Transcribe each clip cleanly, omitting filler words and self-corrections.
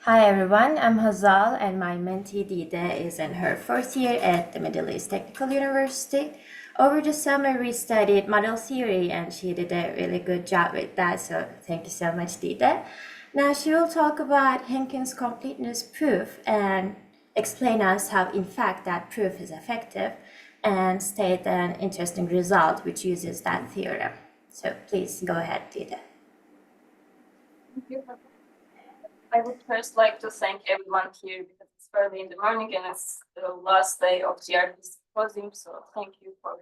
Hi everyone, I'm Hazal and my mentee Dide is in her first year at the Middle East Technical University. Over the summer we studied model theory and she did a really good job with that, so thank you so much Dide. Now she will talk about Henkin's completeness proof and explain us how in fact that proof is effective and state an interesting result which uses that theorem. So please go ahead Dide. Thank you. I would first like to thank everyone here because it's early in the morning and it's the last day of GRP symposium, so thank you for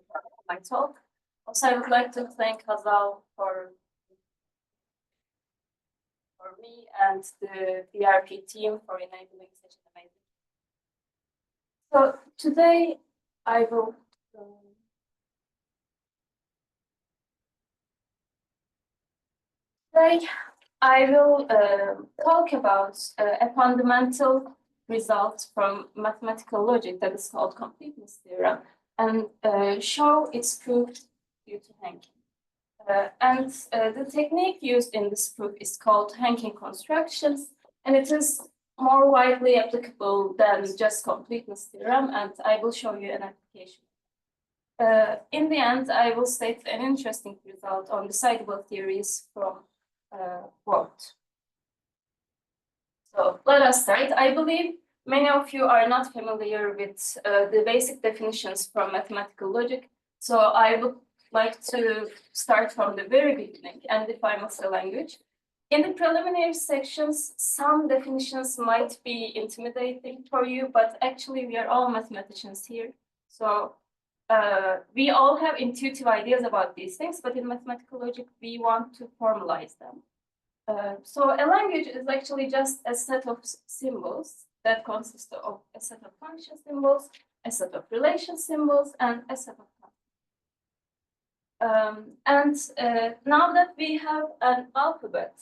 my talk. Also, I would like to thank Hazal for me and the BRP team for enabling such an amazing. So today I will talk about a fundamental result from mathematical logic that is called Completeness Theorem and show its proof due to Henkin. The technique used in this proof is called Henkin constructions, and it is more widely applicable than just Completeness Theorem, and I will show you an application. In the end, I will state an interesting result on decidable theories from quote. So let us start. I believe many of you are not familiar with the basic definitions from mathematical logic. So I would like to start from the very beginning and define what's a language. In the preliminary sections, some definitions might be intimidating for you, but actually we are all mathematicians here. So we all have intuitive ideas about these things, but in mathematical logic, we want to formalize them. So a language is actually just a set of symbols that consist of a set of function symbols, a set of relation symbols, and a set of now that we have an alphabet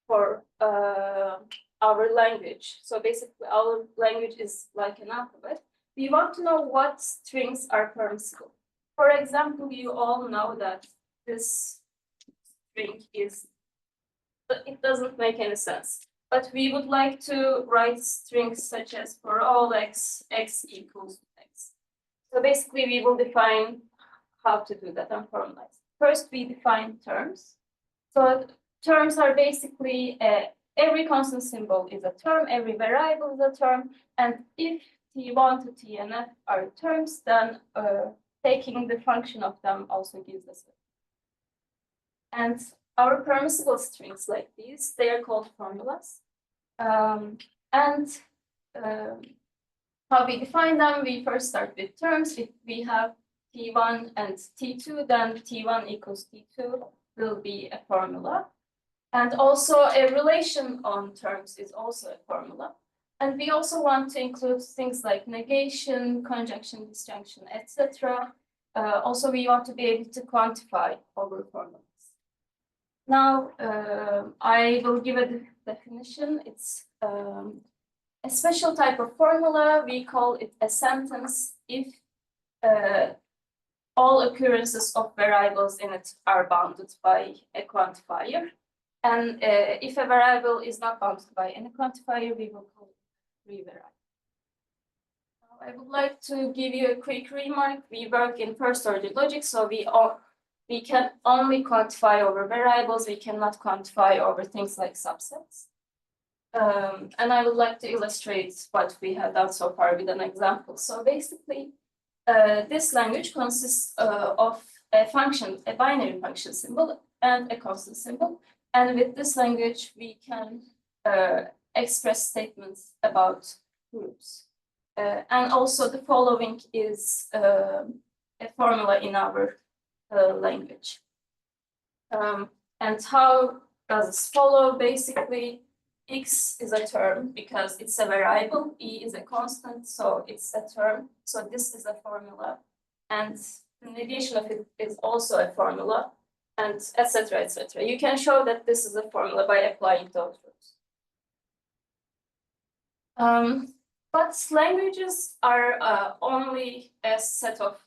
for our language, so basically our language is like an alphabet, we want to know what strings are permissible. For example, you all know that this string is, it doesn't make any sense. But we would like to write strings such as for all x, x equals x. So basically we will define how to do that and formalize. First, we define terms. So terms are basically every constant symbol is a term, every variable is a term, and if t1 to tnf are terms, then taking the function of them also gives us it. And our permissible strings like these, they are called formulas. How we define them, we first start with terms. If we have T1 and T2, then T1 equals T2 will be a formula. And also a relation on terms is also a formula. And we also want to include things like negation, conjunction, disjunction, etc. Also, we want to be able to quantify over formulas. Now, I will give a definition. It's a special type of formula. We call it a sentence if all occurrences of variables in it are bounded by a quantifier. And if a variable is not bounded by any quantifier, we will call it free variable. Now, I would like to give you a quick remark. We work in first order logic, so we can only quantify over variables. We cannot quantify over things like subsets. And I would like to illustrate what we have done so far with an example. So basically, this language consists of a function, a binary function symbol, and a constant symbol. And with this language, we can express statements about groups. And also the following is a formula in our language. And how does this follow? Basically, x is a term because it's a variable, e is a constant, so it's a term. So this is a formula, and the negation of it is also a formula, and etc., etc. You can show that this is a formula by applying those rules. But languages are only a set of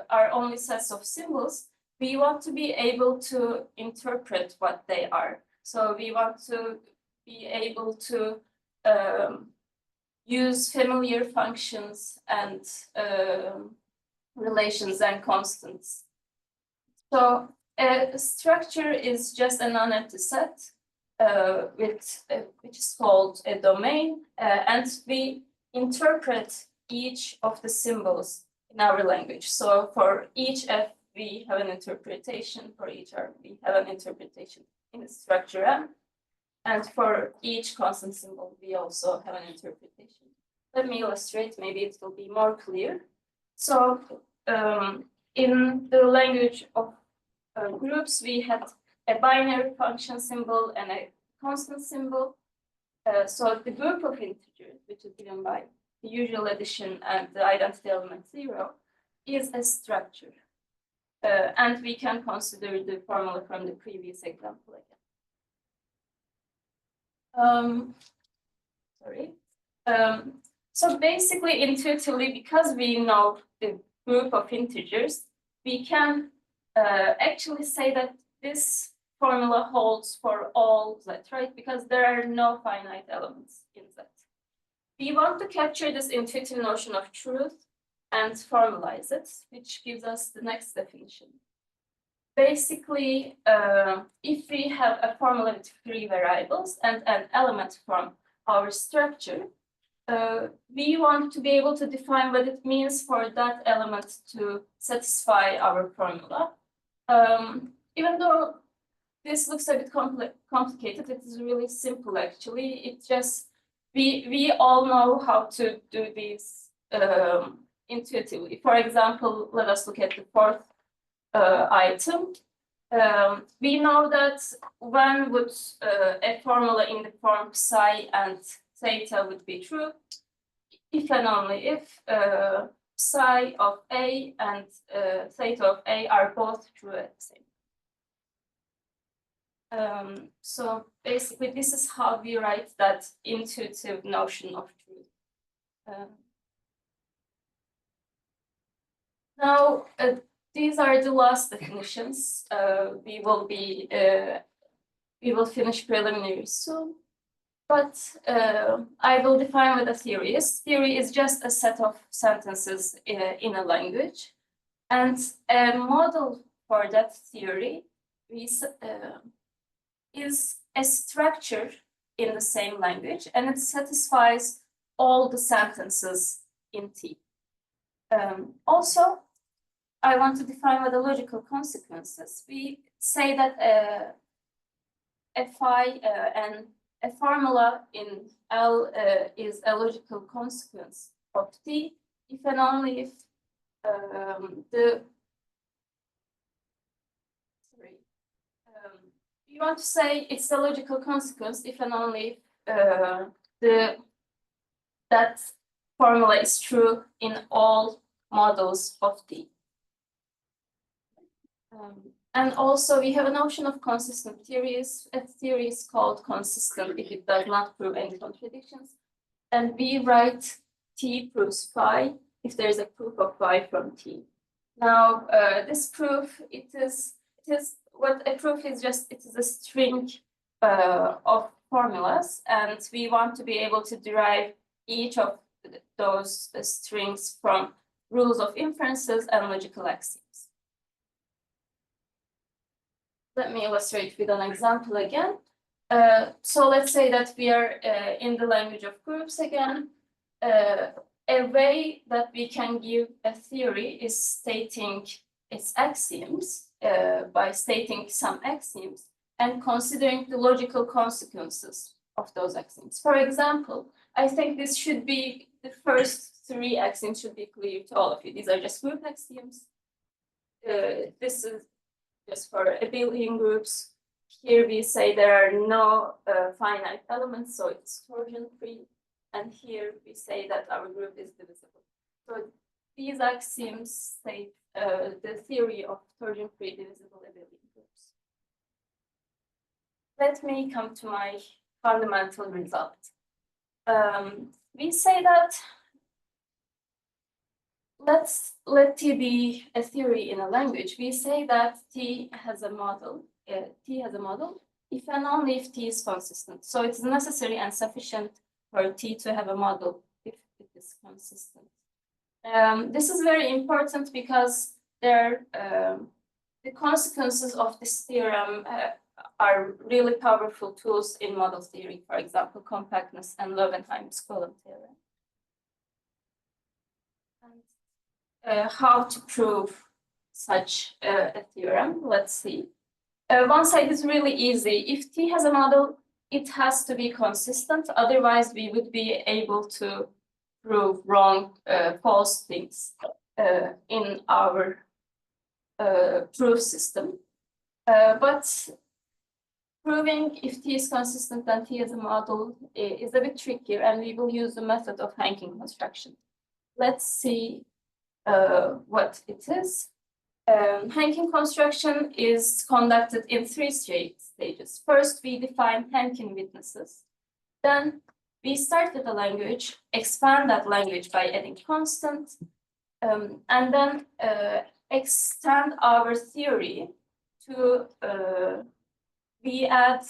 are only sets of symbols. We want to be able to interpret what they are. So we want to be able to use familiar functions and relations and constants. So a structure is just a non-empty set which is called a domain, and we interpret each of the symbols in our language. So for each f, we have an interpretation. For each r, we have an interpretation in the structure M. And for each constant symbol, we also have an interpretation. Let me illustrate, maybe it will be more clear. So in the language of groups, we had a binary function symbol and a constant symbol. So the group of integers, which is given by the usual addition and the identity element 0, is a structure. And we can consider the formula from the previous example again. So basically, intuitively, because we know the group of integers, we can actually say that this formula holds for all z, right? Because there are no finite elements in z. We want to capture this intuitive notion of truth and formalize it, which gives us the next definition. Basically, if we have a formula with 3 variables and an element from our structure, we want to be able to define what it means for that element to satisfy our formula. Even though this looks a bit complicated, it is really simple actually. It just, we all know how to do this intuitively. For example, let us look at the fourth item. We know that when would a formula in the form psi and theta would be true if and only if psi of A and theta of A are both true at the same time. So basically, this is how we write that intuitive notion of truth. Now, these are the last definitions. We will finish preliminary soon. But I will define what a theory is. Theory is just a set of sentences in a language. And a model for that theory is a structure in the same language, and it satisfies all the sentences in T. Also, I want to define what the logical consequences. We say that a phi and a formula in L is a logical consequence of T if and only if we want to say it's a logical consequence if and only if that formula is true in all models of T. And also we have a notion of consistent theories. A theory is called consistent if it does not prove any contradictions. And we write T proves phi if there is a proof of phi from T. Now this proof, it is what a proof is, just it is a string of formulas, and we want to be able to derive each of those strings from rules of inferences and logical axioms. Let me illustrate with an example again. So let's say that we are in the language of groups again. A way that we can give a theory is stating its axioms by stating some axioms and considering the logical consequences of those axioms. For example, I think this should be, the first 3 axioms should be clear to all of you. These are just group axioms. This is just for abelian groups. Here we say there are no finite elements, so it's torsion-free. And here we say that our group is divisible. So these axioms state the theory of torsion-free divisible abelian groups. Let me come to my fundamental result. We say that let T be a theory in a language. We say that T has a model. if and only if T is consistent. So it's necessary and sufficient for T to have a model if it is consistent. This is very important because the consequences of this theorem are really powerful tools in model theory, for example, compactness and Löwenheim's column theorem. And how to prove such a theorem? Let's see. One side is really easy. If T has a model, it has to be consistent. Otherwise, we would be able to prove wrong, false things in our proof system. But proving if T is consistent and T has a model is a bit trickier, and we will use the method of Henkin construction. Let's see what it is. Henkin construction is conducted in 3 stages. First, we define Henkin witnesses. Then we start with a language, expand that language by adding constant, and then extend our theory to, we add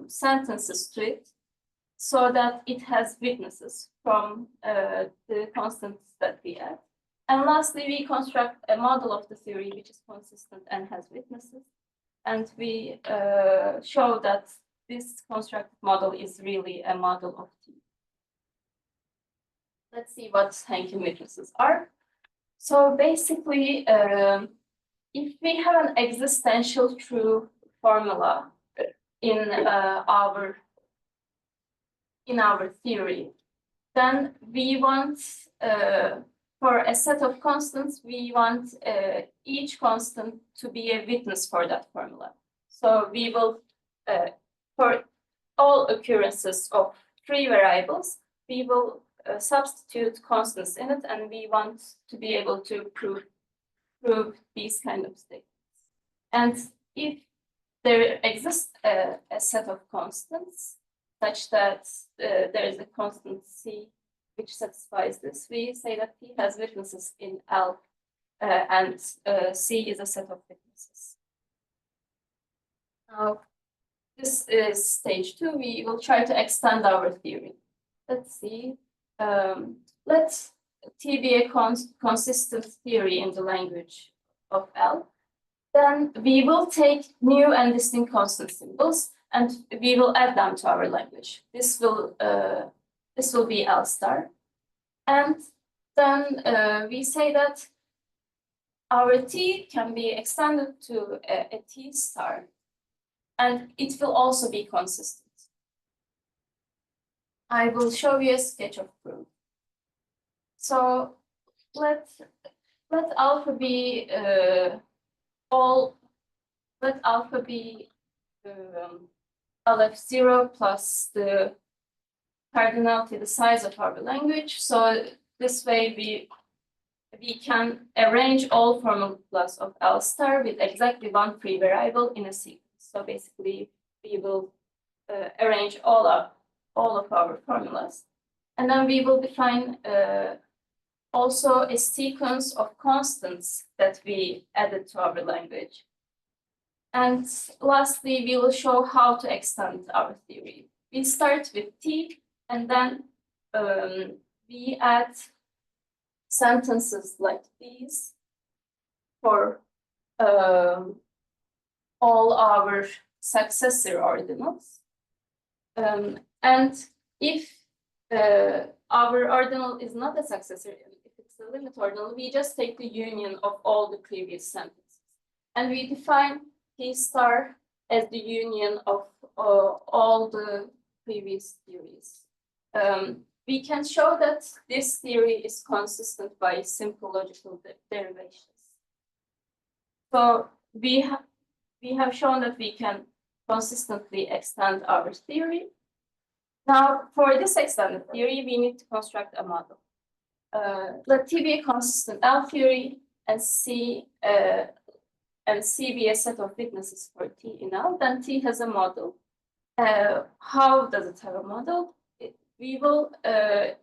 sentences to it so that it has witnesses from the constants that we add. And lastly, we construct a model of the theory which is consistent and has witnesses. And we show that this constructed model is really a model of T. Let's see what Henkin witnesses are. So basically, if we have an existential true formula in our theory, then we want for a set of constants, we want each constant to be a witness for that formula. So we will, for all occurrences of free variables, we will substitute constants in it, and we want to be able to prove these kind of statements. And if there exists a set of constants such that there is a constant C which satisfies this, we say that T has witnesses in L, and C is a set of witnesses. Now, this is stage 2. We will try to extend our theory. Let's see. Let T be a consistent theory in the language of L. Then we will take new and distinct constant symbols, and we will add them to our language. This will be L star. And then we say that our T can be extended to a T star, and it will also be consistent. I will show you a sketch of proof. So let alpha be LF0 plus the cardinality, the size of our language. So this way we can arrange all formulas of L star with exactly one free variable in a sequence. So basically we will arrange all of our formulas, and then we will define also a sequence of constants that we added to our language. And lastly, we will show how to extend our theory. We start with T, and then we add sentences like these for all our successor ordinals. And if our ordinal is not a successor, if it's a limit ordinal, we just take the union of all the previous sentences. And we define T star as the union of all the previous theories. We can show that this theory is consistent by simple logical derivations. So we have shown that we can consistently extend our theory. Now, for this extended theory, we need to construct a model. Let T be a consistent L theory, and C be a set of witnesses for T in L. Then T has a model. How does it have a model? We will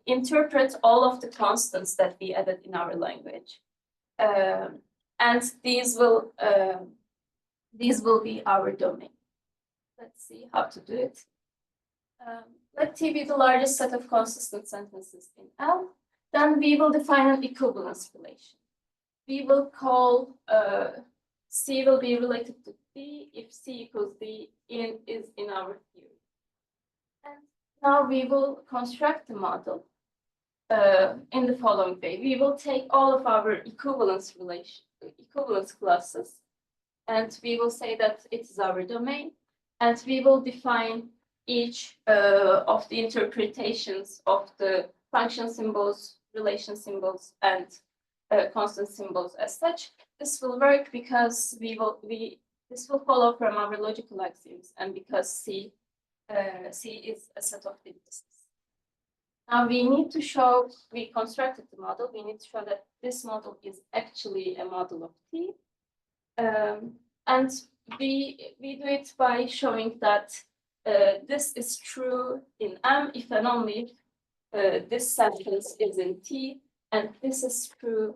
interpret all of the constants that we added in our language, and these will be our domain. Let's see how to do it. Let T be the largest set of consistent sentences in L. Then we will define an equivalence relation. We will call C will be related to D if C equals D is in our theory. And now we will construct the model in the following way. We will take all of our equivalence classes, and we will say that it is our domain, and we will define each of the interpretations of the function symbols, relation symbols, and constant symbols as such. This will work because this will follow from our logical axioms, and because C is a set of indices. Now we need to show, we constructed the model, we need to show that this model is actually a model of T. And we do it by showing that this is true in M if and only if this sentence is in T, and this is true,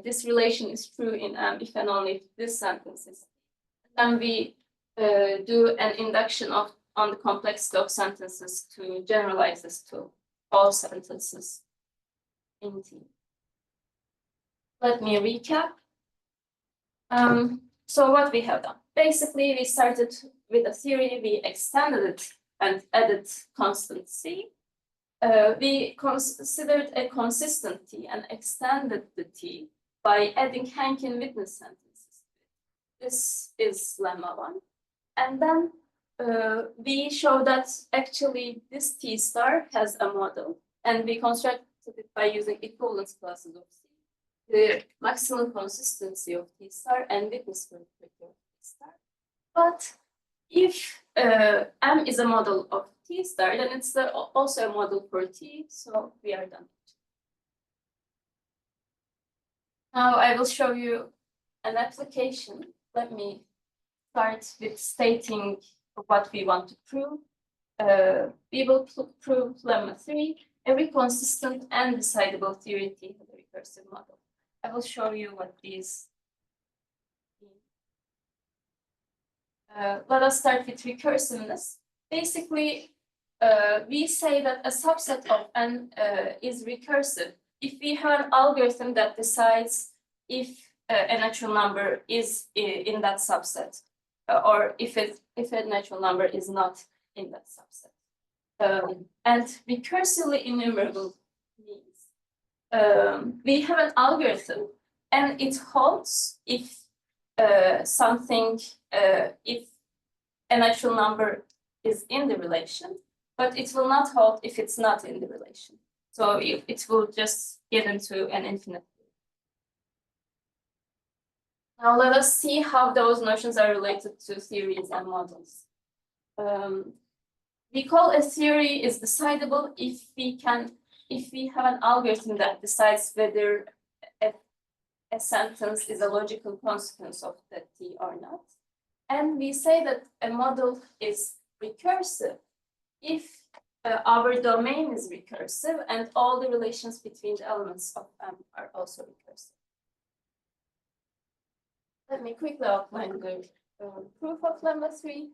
this relation is true in M if and only if this sentence is. Then we do an induction on the complexity of sentences to generalize this to all sentences in T. Let me recap. So what we have done. Basically, we started with a theory, we extended it and added constant C. We considered a consistent T and extended the T by adding Henkin witness sentences. This is lemma 1. And then we show that actually this T star has a model, and we constructed it by using equivalence classes of C. The maximum consistency of T star and witness property of T star. But if M is a model of T star, then it's also a model for T, so we are done. Now I will show you an application. Let me start with stating what we want to prove. We will prove lemma 3, every consistent and decidable theory T has a recursive model. I will show you what these mean. Let us start with recursiveness. Basically, we say that a subset of N is recursive if we have an algorithm that decides if a natural number is in that subset, or if a natural number is not in that subset. And recursively enumerable means we have an algorithm and it holds if if a natural number is in the relation, but it will not hold if it's not in the relation. So it will just get into an infinite loop. Now let us see how those notions are related to theories and models. We call a theory is decidable if we have an algorithm that decides whether a sentence is a logical consequence of that T or not. And we say that a model is recursive if our domain is recursive and all the relations between the elements of M are also recursive. Let me quickly outline the proof of lemma 3.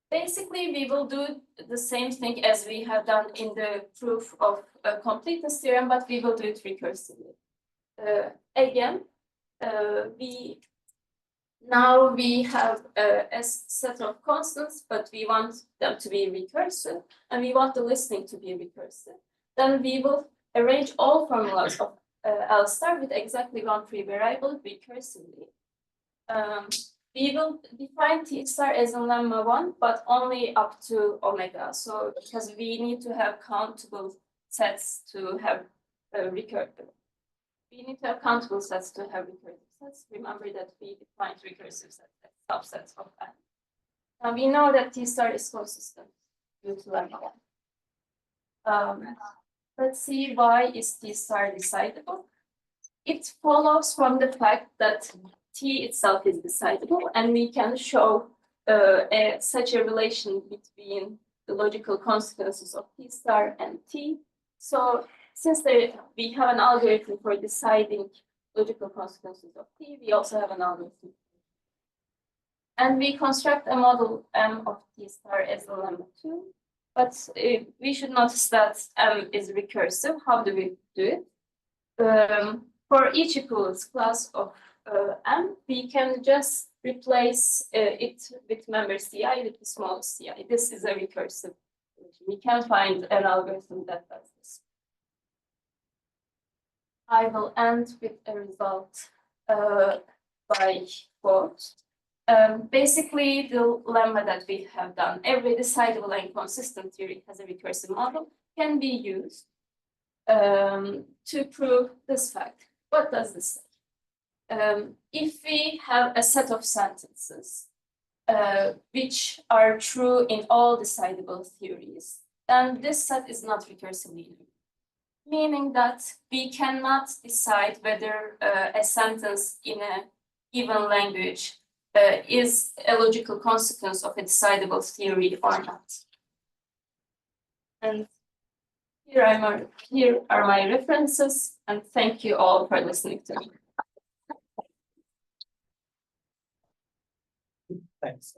Basically, we will do the same thing as we have done in the proof of completeness theorem, but we will do it recursively. Again, we have a set of constants, but we want them to be recursive, and we want the listening to be recursive. Then we will arrange all formulas of L star with exactly one free variable recursively. We will define T star as in lemma 1, but only up to omega. So because we need to have countable sets to have recursive. We need to have countable sets to have recursive sets. Remember that we defined recursive sets as subsets of N. Now we know that T star is consistent due to lemma 1. Let's see why is T star decidable. It follows from the fact that T itself is decidable, and we can show such a relation between the logical consequences of T star and T. So since we have an algorithm for deciding logical consequences of T, we also have an algorithm. And we construct a model M of T star as a lemma 2. But we should notice that M is recursive. How do we do it? For each equivalence class of M, we can just replace it with member Ci with the smallest Ci. This is a recursive. We can find an algorithm that does this. I will end with a result by quote. Basically, the lemma that we have done, every decidable and consistent theory has a recursive model, can be used to prove this fact. What does this say? If we have a set of sentences which are true in all decidable theories, then this set is not recursively enumerable. Meaning that we cannot decide whether a sentence in a given language is a logical consequence of a decidable theory or not. And here are my references, and thank you all for listening to me. Thanks.